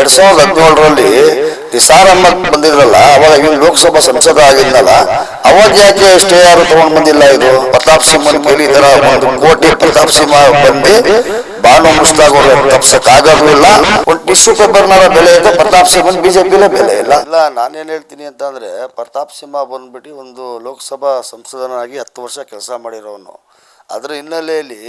2017ರಲ್ಲಿ ನಿಸಾರ್ ಅಹಮದ್ ಬಂದಿದ್ರಲ್ಲ, ಅವಾಗ ಇವನು ಲೋಕಸಭಾ ಸಂಸದ ಆಗಿದ್ನಲ್ಲ, ಅವಾಗ ಯಾಕೆ ಸ್ಟೇ ಯಾರು ತಗೊಂಡ್ ಬಂದಿಲ್ಲ? ಇದು ಪ್ರತಾಪ್ ಸಿಂಹನ್ ಕೈಲಿ ಈ ತರ 1 ಕೋಟಿ ಪ್ರತಾಪ್ ಸಿಂಹ ಬಂದು ಬಾನು ಮುಷ್ತಾಕ್ ಅವ್ರ ತಪ್ಸಕ್ ಆಗೋದು ಇಲ್ಲ. ಒಂದು ಟಿಶ್ಯೂ ಪೇಪರ್ನಾರ ಬೆಲೆ ಇದೆ, ಪ್ರತಾಪ್ ಸಿಂಹನ್ ಬಿಜೆಪಿಲೇ ಬೆಲೆ ಇಲ್ಲ. ನಾನೇನ್ ಹೇಳ್ತೀನಿ ಅಂತಂದ್ರೆ, ಪ್ರತಾಪ್ ಸಿಂಹ ಬಂದ್ಬಿಟ್ಟು ಒಂದು ಲೋಕಸಭಾ ಸಂಸದನಾಗಿ 10 ವರ್ಷ ಕೆಲಸ ಮಾಡಿರೋನು. ಅದರ ಹಿನ್ನೆಲೆಯಲ್ಲಿ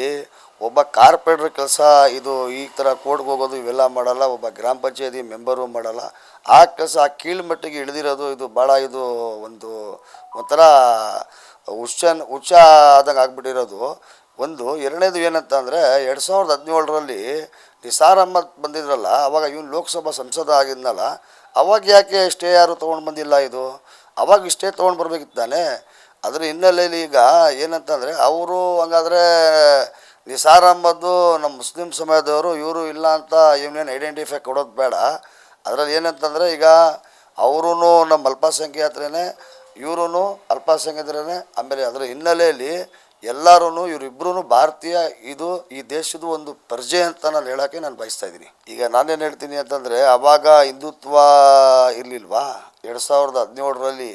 ಒಬ್ಬ ಕಾರ್ಪೊರೇಟರ್ ಕೆಲಸ ಇದು ಈ ಥರ ಕೋರ್ಟ್ಗೆ ಹೋಗೋದು ಇವೆಲ್ಲ ಮಾಡಲ್ಲ, ಒಬ್ಬ ಗ್ರಾಮ ಪಂಚಾಯತಿ ಮೆಂಬರು ಮಾಡಲ್ಲ. ಆ ಕೆಲಸ ಆ ಕೀಳ್ಮಟ್ಟಿಗೆ ಇಳಿದಿರೋದು ಇದು ಭಾಳ ಇದು ಒಂಥರ ಹುಚ್ಚ ಆದಂಗೆ ಆಗ್ಬಿಟ್ಟಿರೋದು ಒಂದು. ಎರಡನೇದು ಏನಂತ ಅಂದರೆ, 2017ರಲ್ಲಿ ನಿಸಾರ್ ಅಹಮದ್ ಬಂದಿದ್ರಲ್ಲ, ಅವಾಗ ಇವನು ಲೋಕಸಭಾ ಸಂಸದ ಆಗಿದ್ನಲ್ಲ, ಅವಾಗ ಯಾಕೆ ಸ್ಟೇ ಯಾರು ತೊಗೊಂಡು ಬಂದಿಲ್ಲ? ಇದು ಅವಾಗ ಸ್ಟೇ ತೊಗೊಂಡು ಬರ್ಬೇಕಿತ್ತು ತಾನೆ. ಅದರ ಹಿನ್ನೆಲೆಯಲ್ಲಿ ಈಗ ಏನಂತಂದರೆ, ಅವರು ಹಂಗಾದರೆ ನಿಸಾರ್ ಅಹಮದ್ದು ನಮ್ಮ ಮುಸ್ಲಿಂ ಸಮುದಾಯದವರು, ಇವರು ಇಲ್ಲ ಅಂತ ಇವನೇನು ಐಡೆಂಟಿಫೈ ಕೊಡೋದು ಬೇಡ. ಅದರಲ್ಲಿ ಏನಂತಂದರೆ, ಈಗ ಅವರೂ ನಮ್ಮ ಅಲ್ಪಸಂಖ್ಯಾತರೇ, ಇವರೂ ಅಲ್ಪಸಂಖ್ಯಾತರೇ. ಆಮೇಲೆ ಅದರ ಹಿನ್ನೆಲೆಯಲ್ಲಿ ಎಲ್ಲರೂ ಇವರಿಬ್ಬರೂ ಭಾರತೀಯ, ಇದು ಈ ದೇಶದ ಒಂದು ಪ್ರಜೆ ಅಂತ ನಾನು ಹೇಳೋಕ್ಕೆ ನಾನು ಬಯಸ್ತಾ ಇದ್ದೀನಿ. ಈಗ ನಾನೇನು ಹೇಳ್ತೀನಿ ಅಂತಂದರೆ, ಆವಾಗ ಹಿಂದುತ್ವ ಇರಲಿಲ್ವಾ? 2017ರಲ್ಲಿ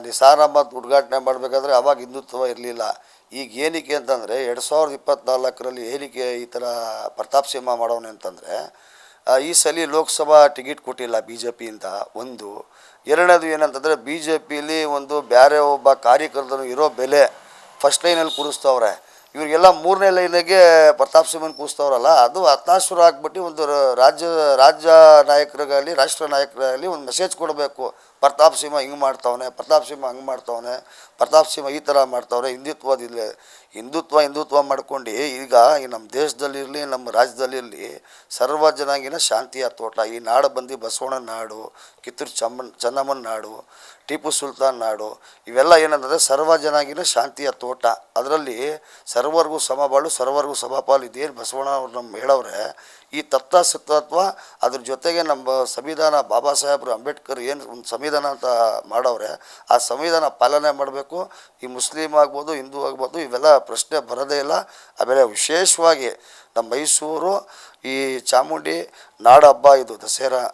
ನಿಸಾರ್ ಅಹಮದ್ ಉದ್ಘಾಟನೆ ಮಾಡಬೇಕಾದ್ರೆ ಅವಾಗ ಹಿಂದುತ್ವ ಇರಲಿಲ್ಲ. ಈಗ ಏನಕ್ಕೆ ಅಂತಂದರೆ, 2024ರಲ್ಲಿ ಏನಕ್ಕೆ ಈ ಥರ ಪ್ರತಾಪ್ ಸಿಂಹ ಮಾಡೋನೆ ಅಂತಂದರೆ, ಈ ಸಲ ಲೋಕಸಭಾ ಟಿಕೆಟ್ ಕೊಟ್ಟಿಲ್ಲ ಬಿ ಜೆ ಪಿಯಿಂದ ಒಂದು. ಎರಡನೇದು ಏನಂತಂದರೆ, ಬಿ ಜೆ ಪಿಲಿ ಒಂದು ಬೇರೆ ಒಬ್ಬ ಕಾರ್ಯಕರ್ತರು ಇರೋ ಬೆಲೆ ಫಸ್ಟ್ ಲೈನಲ್ಲಿ ಕೂರಿಸ್ತವ್ರೆ. ಇವರಿಗೆಲ್ಲ 3ನೇ ಲೈನಿಗೆ ಪ್ರತಾಪ್ ಸಿಂಹನ್ ಕೂರಿಸ್ತವ್ರಲ್ಲ, ಅದು ಹತಾಶರು ಆಗ್ಬಿಟ್ಟು ಒಂದು ರಾಜ್ಯ ನಾಯಕರಿಗಾಗಲಿ ರಾಷ್ಟ್ರ ನಾಯಕರಾಗಲಿ ಒಂದು ಮೆಸೇಜ್ ಕೊಡಬೇಕು. ಪ್ರತಾಪ್ ಸಿಂಹ ಹಿಂಗೆ ಮಾಡ್ತವನೆ, ಪ್ರತಾಪ್ ಸಿಂಹ ಹಂಗೆ ಮಾಡ್ತವನೆ, ಪ್ರತಾಪ್ ಸಿಂಹ ಈ ಥರ ಮಾಡ್ತವ್ರೆ. ಹಿಂದುತ್ವ ಮಾಡ್ಕೊಂಡು ಈಗ ಈ ನಮ್ಮ ದೇಶದಲ್ಲಿರಲಿ ನಮ್ಮ ರಾಜ್ಯದಲ್ಲಿರಲಿ ಸರ್ವ ಜನಾಂಗಿನ ಶಾಂತಿಯ ತೋಟ. ಈ ನಾಡು ಬಂದು ಬಸವಣ್ಣನ ನಾಡು, ಕಿತ್ತೂರು ಚೆನ್ನಮ್ಮನ ನಾಡು, ಟಿಪ್ಪು ಸುಲ್ತಾನ್ ನಾಡು, ಇವೆಲ್ಲ ಏನಂದರೆ ಸರ್ವ ಜನಾಂಗಿನ ಶಾಂತಿಯ ತೋಟ. ಅದರಲ್ಲಿ ಸರ್ವರಿಗೂ ಸಮಬಾಳು, ಸರ್ವರಿಗೂ ಸಮಪಾಲು, ಇದೇನು ಬಸವಣ್ಣ ಅವ್ರು ನಮ್ಮ ಹೇಳವ್ರೆ, ಈ ತತ್ವ ಅದ್ರ ಜೊತೆಗೆ ನಮ್ಮ ಸಂವಿಧಾನ ಬಾಬಾ ಸಾಹೇಬರು ಅಂಬೇಡ್ಕರ್ ಏನು ಒಂದು ಸಂವಿಧಾನ ಅಂತ ಮಾಡವ್ರೆ, ಆ ಸಂವಿಧಾನ ಪಾಲನೆ ಮಾಡಬೇಕು. ಈ ಮುಸ್ಲಿಮ್ ಆಗ್ಬೋದು, ಹಿಂದೂ ಆಗ್ಬೋದು, ಇವೆಲ್ಲ ಪ್ರಶ್ನೆ ಬರೋದೇ ಇಲ್ಲ. ಆಮೇಲೆ ವಿಶೇಷವಾಗಿ ನಮ್ಮ ಮೈಸೂರು ಈ ಚಾಮುಂಡಿ ನಾಡ ಹಬ್ಬ ಇದು ದಸರಾ,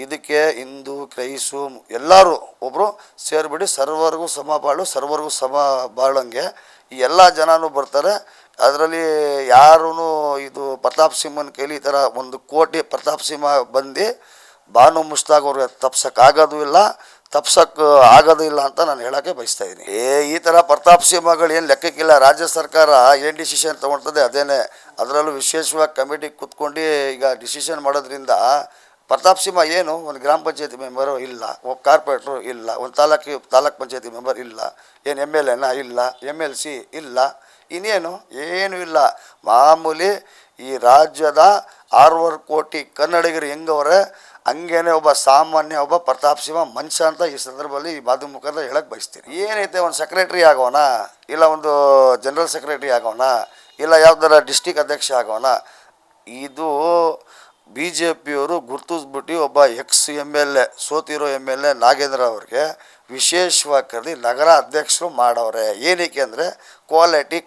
ಇದಕ್ಕೆ ಹಿಂದೂ ಕ್ರೈಸ್ತು ಎಲ್ಲರೂ ಒಬ್ಬರು ಸೇರಿಬಿಟ್ಟು ಸರ್ವರಿಗೂ ಸಮಬಾಳು, ಸರ್ವರಿಗೂ ಸಮ ಬಾಳಂಗೆ ಈ ಎಲ್ಲ ಜನನೂ ಬರ್ತಾರೆ. ಅದರಲ್ಲಿ ಯಾರೂ ಇದು ಪ್ರತಾಪ್ ಸಿಂಹನ ಕೈಲಿ ಈ ಥರ 1 ಕೋಟಿ ಪ್ರತಾಪ್ ಸಿಂಹ ಬಂದು ಬಾನು ಮುಷ್ತಾಕ್ ಅವ್ರಿಗೆ ತಪ್ಸೋಕ್ಕಾಗೋದು ಇಲ್ಲ ಅಂತ ನಾನು ಹೇಳೋಕ್ಕೆ ಬಯಸ್ತಾ ಇದ್ದೀನಿ. ಈ ಥರ ಪ್ರತಾಪ್ ಸಿಂಹಗಳು ಏನು ಲೆಕ್ಕಕ್ಕಿಲ್ಲ. ರಾಜ್ಯ ಸರ್ಕಾರ ಏನು ಡಿಸಿಷನ್ ತೊಗೊಳ್ತದೆ ಅದೇನೇ. ಅದರಲ್ಲೂ ವಿಶೇಷವಾಗಿ ಕಮಿಟಿ ಕೂತ್ಕೊಂಡು ಈಗ ಡಿಸಿಷನ್ ಮಾಡೋದ್ರಿಂದ ಪ್ರತಾಪ್ ಸಿಂಹ ಏನು ಒಂದು ಗ್ರಾಮ ಪಂಚಾಯತಿ ಮೆಂಬರು ಇಲ್ಲ, ಒಬ್ಬ ಕಾರ್ಪೊರೇಟ್ರು ಇಲ್ಲ, ಒಂದು ತಾಲೂಕ್ ಪಂಚಾಯತಿ ಮೆಂಬರ್ ಇಲ್ಲ, ಏನು MLA ಇಲ್ಲ, MLC ಇಲ್ಲ, ಇನ್ನೇನು ಏನೂ ಇಲ್ಲ. ಮಾಮೂಲಿ ಈ ರಾಜ್ಯದ 6.5 ಕೋಟಿ ಕನ್ನಡಿಗರು ಹೆಂಗವ್ರೆ ಹಂಗೇನೆ ಒಬ್ಬ ಸಾಮಾನ್ಯ ಒಬ್ಬ ಪ್ರತಾಪ್ ಸಿಂಹ ಮನುಷ್ಯ ಅಂತ ಈ ಸಂದರ್ಭದಲ್ಲಿ ಈ ಮಾಧ್ಯಮ ಮುಖಾಂತರ ಹೇಳಕ್ಕೆ ಬಯಸ್ತೀನಿ. ಏನೈತೆ, ಒಂದು ಸೆಕ್ರೆಟ್ರಿ ಆಗೋಣ, ಇಲ್ಲ ಒಂದು ಜನರಲ್ ಸೆಕ್ರೆಟ್ರಿ ಆಗೋಣ, ಇಲ್ಲ ಯಾವ್ದಾರ ಡಿಸ್ಟಿಕ್ ಅಧ್ಯಕ್ಷ ಆಗೋಣ. ಇದು ಬಿ ಜೆ ಪಿಯವರು ಗುರ್ತಿಸ್ಬಿಟ್ಟು ಒಬ್ಬ MLA ಸೋತಿರೋ MLA ನಾಗೇಂದ್ರ ಅವ್ರಿಗೆ ವಿಶೇಷವಾಗಿ ಕರೆದು ನಗರ ಅಧ್ಯಕ್ಷರು ಮಾಡವ್ರೆ. ಏನಕ್ಕೆ ಅಂದರೆ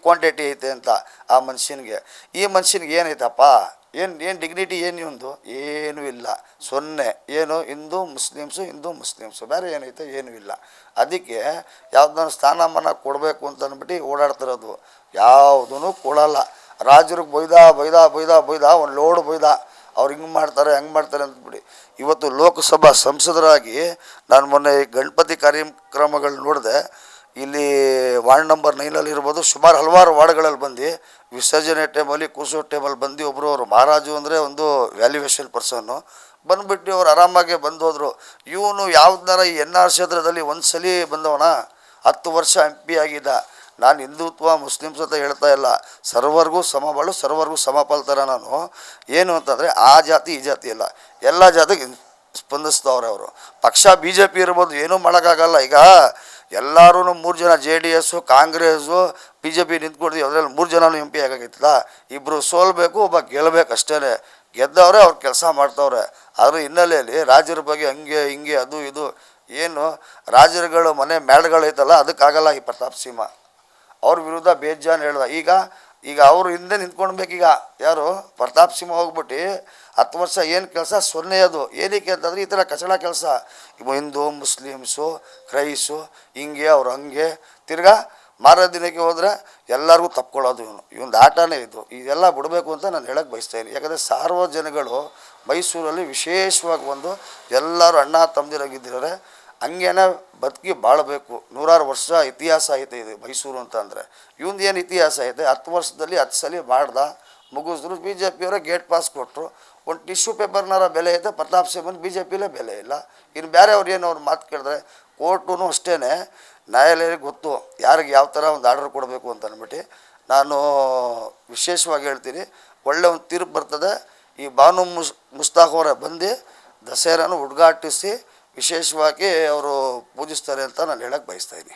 ಕ್ವಾಂಟಿಟಿ ಐತೆ ಅಂತ ಆ ಮನುಷ್ಯನಿಗೆ. ಈ ಮನುಷ್ಯನಿಗೆ ಏನೈತಪ್ಪ, ಏನು ಡಿಗ್ನಿಟಿ ಏನು ಇವಂದು? ಏನೂ ಇಲ್ಲ, 0. ಏನು ಹಿಂದೂ ಮುಸ್ಲಿಮ್ಸು ಬೇರೆ ಏನೈತೆ? ಏನೂ ಇಲ್ಲ. ಅದಕ್ಕೆ ಯಾವುದನ್ನು ಸ್ಥಾನಮಾನ ಕೊಡಬೇಕು ಅಂತ ಅಂದ್ಬಿಟ್ಟು ಓಡಾಡ್ತಿರೋದು. ಯಾವುದೂ ಕೊಡಲ್ಲ. ರಾಜರಿಗೆ ಬೈದ ಒಂದು ಲೋಡ್ ಬೈದ, ಅವ್ರು ಹಿಂಗೆ ಮಾಡ್ತಾರೆ ಹಂಗೆ ಮಾಡ್ತಾರೆ ಅಂದ್ಬಿಟ್ಟು. ಇವತ್ತು ಲೋಕಸಭಾ ಸಂಸದರಾಗಿ ನಾನು ಮೊನ್ನೆ ಗಣಪತಿ ಕಾರ್ಯಕ್ರಮಗಳು ನೋಡಿದೆ. ಇಲ್ಲಿ ವಾರ್ಡ್ ನಂಬರ್ 9 ಇರ್ಬೋದು, ಸುಮಾರು ಹಲವಾರು ವಾರ್ಡ್ಗಳಲ್ಲಿ ಬಂದು ವಿಸರ್ಜನೆ ಟೈಮಲ್ಲಿ ಕೂಸೋ ಟೈಮಲ್ಲಿ ಬಂದು ಒಬ್ಬರು ಅವರು ಮಹಾರಾಜು ಅಂದರೆ ಒಂದು ವ್ಯಾಲ್ಯೂಯೇಷನ್ ಪರ್ಸನ್ನು ಬಂದುಬಿಟ್ಟು ಅವ್ರು ಆರಾಮಾಗೆ ಬಂದೋದ್ರು. ಇವನು ಯಾವ್ದಾರ ಈ NR ಕ್ಷೇತ್ರದಲ್ಲಿ ಒಂದು ಸಲ ಬಂದವನ, 10 ವರ್ಷ MP ಆಗಿದ್ದ. ನಾನು ಹಿಂದುತ್ವ ಮುಸ್ಲಿಮ್ಸ್ ಅಂತ ಹೇಳ್ತಾ ಇಲ್ಲ, ಸರ್ವರಿಗೂ ಸಮಬಾಳು, ಸರ್ವರಿಗೂ ಸಮಪಾಲ್ತರ. ನಾನು ಏನು ಅಂತಂದರೆ ಆ ಜಾತಿ ಈ ಜಾತಿ ಇಲ್ಲ, ಎಲ್ಲ ಜಾತಿಗೆ ಸ್ಪಂದಿಸ್ತವ್ರೆ ಅವರು. ಪಕ್ಷ BJP ಇರ್ಬೋದು, ಏನೂ ಮಾಡೋಕ್ಕಾಗಲ್ಲ. ಈಗ ಎಲ್ಲರೂ 3 ಜನ JDS ಕಾಂಗ್ರೆಸ್ಸು BJP ನಿಂತ್ಕೊಂಡಿದ್ವಿ, ಅದರಲ್ಲಿ 3 ಜನನೂ MP ಆಗಾಗಿತ್ತಲ್ಲ. ಇಬ್ಬರು ಸೋಲ್ಬೇಕು, ಒಬ್ಬ ಗೆಲ್ಲಬೇಕು ಅಷ್ಟೇ. ಗೆದ್ದವ್ರೆ, ಅವ್ರು ಕೆಲಸ ಮಾಡ್ತವ್ರೆ. ಅದ್ರ ಹಿನ್ನೆಲೆಯಲ್ಲಿ ರಾಜರ ಬಗ್ಗೆ ಹಂಗೆ ಹಿಂಗೆ ಅದು ಇದು ಏನು ರಾಜರುಗಳು ಮನೆ ಮೇಳಗಳೈತಲ್ಲ, ಅದಕ್ಕಾಗಲ್ಲ ಈ ಪ್ರತಾಪ್ ಸಿಂಹ. ಅವ್ರ ವಿರುದ್ಧ ಬೇಜಾನ್ ಹೇಳ್ದ. ಈಗ ಈಗ ಅವರು ಹಿಂದೆ ನಿಂತ್ಕೊಳ್ಬೇಕೀಗ ಯಾರು ಪ್ರತಾಪ್ ಸಿಂಹ ಹೋಗ್ಬಿಟ್ಟು 10 ವರ್ಷ ಏನು ಕೆಲಸ ಸೊನ್ನೆ ಅದು ಏನಕ್ಕೆ ಅಂತಂದರೆ ಈ ಥರ ಕಚಡ ಕೆಲಸ ಹಿಂದೂ ಮುಸ್ಲಿಮ್ಸು ಕ್ರೈಸು ಹಿಂಗೆ ಅವ್ರು ಹಂಗೆ ತಿರ್ಗಾ ಮಾರೋ ದಿನಕ್ಕೆ ಹೋದರೆ ಎಲ್ಲರಿಗೂ ತಪ್ಕೊಳ್ಳೋದು ಇವನು ಆಟನೇ ಇದೆಲ್ಲ ಬಿಡಬೇಕು ಅಂತ ನಾನು ಹೇಳಕ್ಕೆ ಬಯಸ್ತಾಯಿದ್ದೀನಿ. ಯಾಕಂದರೆ ಸಾರ್ವಜನಿಕರು ಮೈಸೂರಲ್ಲಿ ವಿಶೇಷವಾಗಿ ಒಂದು ಎಲ್ಲರೂ ಅಣ್ಣ ತಮ್ಮದಿರಾಗಿದ್ದಾರೆ, ಹಂಗೇನೆ ಬದುಕಿ ಬಾಳಬೇಕು. 100 ವರ್ಷ ಇತಿಹಾಸ ಐತೆ ಇದು ಮೈಸೂರು ಅಂತ ಅಂದರೆ. ಇವಂದು ಏನು ಇತಿಹಾಸ ಐತೆ, 10 ವರ್ಷದಲ್ಲಿ 10 ಸಲ ಮಾಡ್ದ ಮುಗಿಸಿದ್ರು. ಬಿ ಜೆ ಪಿಯವರೇ ಗೇಟ್ ಪಾಸ್ ಕೊಟ್ಟರು. ಒಂದು ಟಿಶ್ಯೂ ಪೇಪರ್ನಾರ ಬೆಲೆ ಐತೆ, ಪ್ರತಾಪ್ ಸಿಂಹನ್ ಬಿ ಜೆ ಪಿಲೇ ಬೆಲೆ ಇಲ್ಲ. ಇನ್ನು ಬೇರೆ ಅವ್ರು ಏನು ಅವ್ರು ಮಾತು ಕೇಳಿದ್ರೆ ಕೋರ್ಟು ಅಷ್ಟೇ, ನ್ಯಾಯಾಲಯಕ್ಕೆ ಗೊತ್ತು ಯಾರಿಗೆ ಯಾವ ಥರ ಒಂದು ಆರ್ಡರ್ ಕೊಡಬೇಕು ಅಂತ ಅಂದ್ಬಿಟ್ಟು. ನಾನು ವಿಶೇಷವಾಗಿ ಹೇಳ್ತೀನಿ, ಒಳ್ಳೆ ಒಂದು ತೀರ್ಪು ಬರ್ತದೆ. ಈ ಬಾನು ಮುಸ್ತಾಕ್ ಅವರ ಬಂದು ದಸರಾನು ಉದ್ಘಾಟಿಸಿ ವಿಶೇಷವಾಗಿ ಅವರು ಪೂಜಿಸ್ತಾರೆ ಅಂತ ನಾನು ಹೇಳಕ್ಕೆ ಬಯಸ್ತಾಯಿದ್ದೀನಿ.